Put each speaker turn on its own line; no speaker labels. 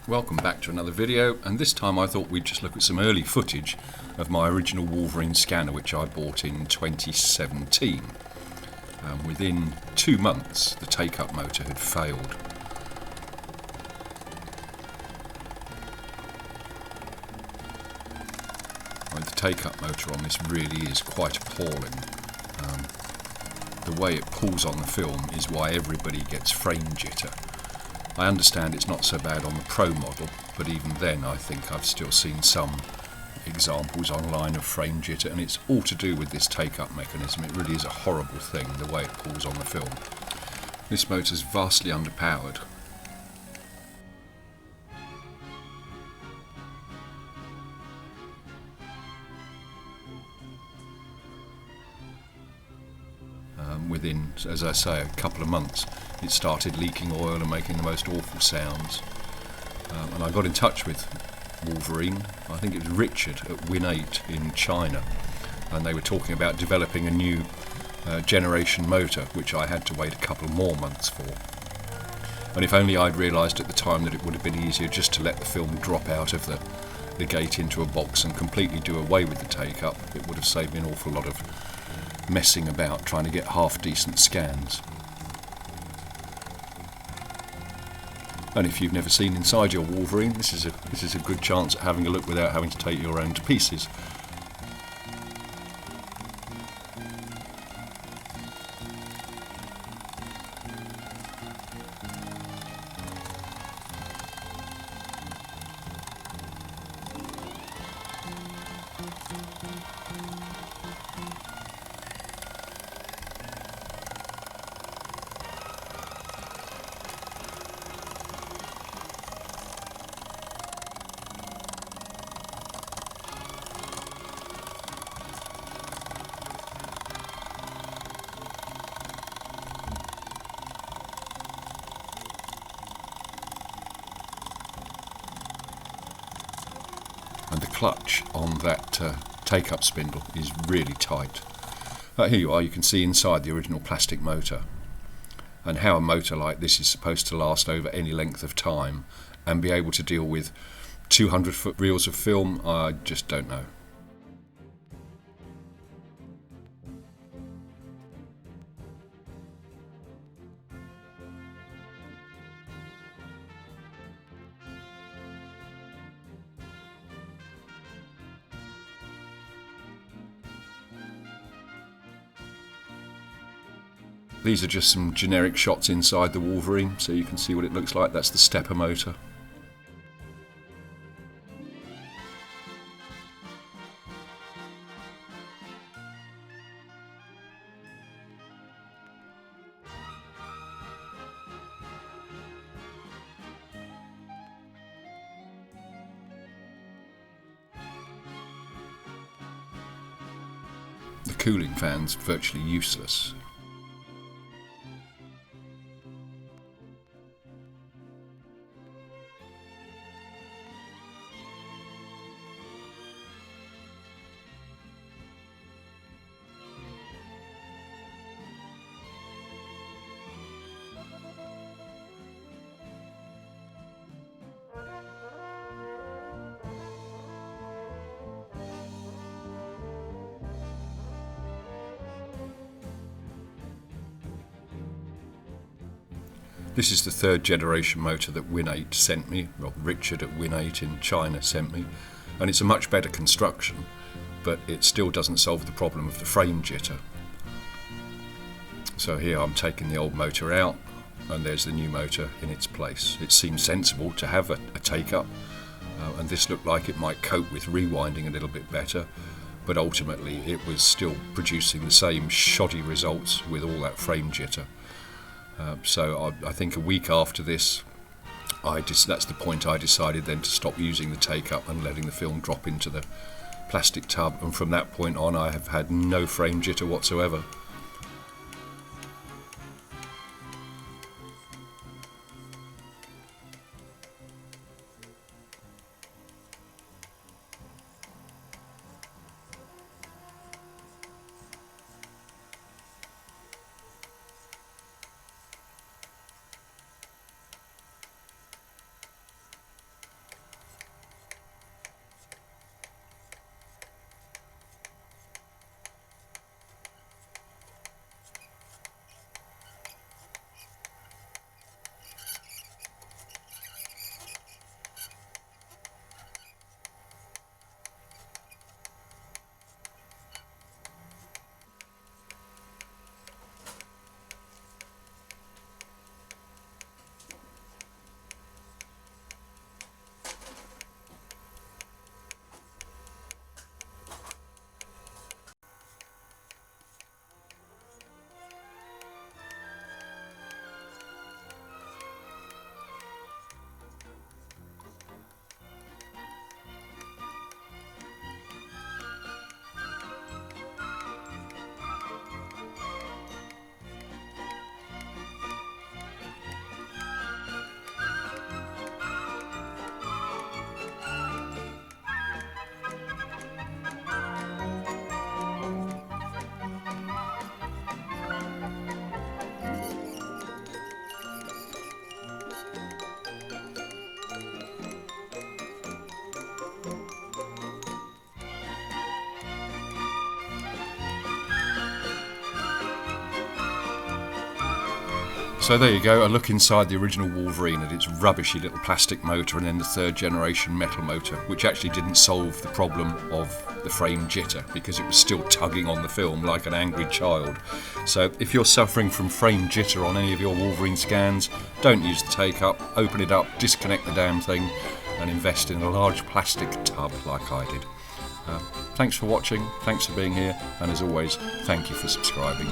Welcome back to another video, and this time I thought we'd just look at some early footage of my original Wolverine Scanner, which I bought in 2017. Within 2 months the take-up motor had failed. The take-up motor on this really is quite appalling. The way it pulls on the film is why everybody gets frame jitter. I understand it's not so bad on the Pro model, but even then I think I've still seen some examples online of frame jitter, and it's all to do with this take-up mechanism. It really is a horrible thing, the way it pulls on the film. This motor's vastly underpowered. Within, as I say, a couple of months it started leaking oil and making the most awful sounds, and I got in touch with Wolverine, I think it was Richard at Win8 in China, and they were talking about developing a new generation motor, which I had to wait a couple more months for. And if only I'd realised at the time that it would have been easier just to let the film drop out of the gate into a box and completely do away with the take-up, it would have saved me an awful lot of messing about trying to get half-decent scans. And if you've never seen inside your Wolverine, this is a good chance at having a look without having to take your own to pieces. And the clutch on that take-up spindle is really tight. Here you are, you can see inside the original plastic motor. And how a motor like this is supposed to last over any length of time and be able to deal with 200-foot reels of film, I just don't know. These are just some generic shots inside the Wolverine, so you can see what it looks like. That's the stepper motor. The cooling fan's virtually useless. This is the 3rd generation motor that Win8 sent me, or Richard at Win8 in China sent me, and it's a much better construction, but it still doesn't solve the problem of the frame jitter. So here I'm taking the old motor out, and there's the new motor in its place. It seems sensible to have a take-up, and this looked like it might cope with rewinding a little bit better, but ultimately it was still producing the same shoddy results with all that frame jitter. So I think a week after this, that's the point I decided then to stop using the take-up and letting the film drop into the plastic tub, and from that point on I have had no frame jitter whatsoever. So there you go, a look inside the original Wolverine at its rubbishy little plastic motor, and then the third generation metal motor, which actually didn't solve the problem of the frame jitter because it was still tugging on the film like an angry child. So if you're suffering from frame jitter on any of your Wolverine scans, don't use the Takeup, open it up, disconnect the damn thing and invest in a large plastic tub like I did. Thanks for watching, thanks for being here, and as always, thank you for subscribing.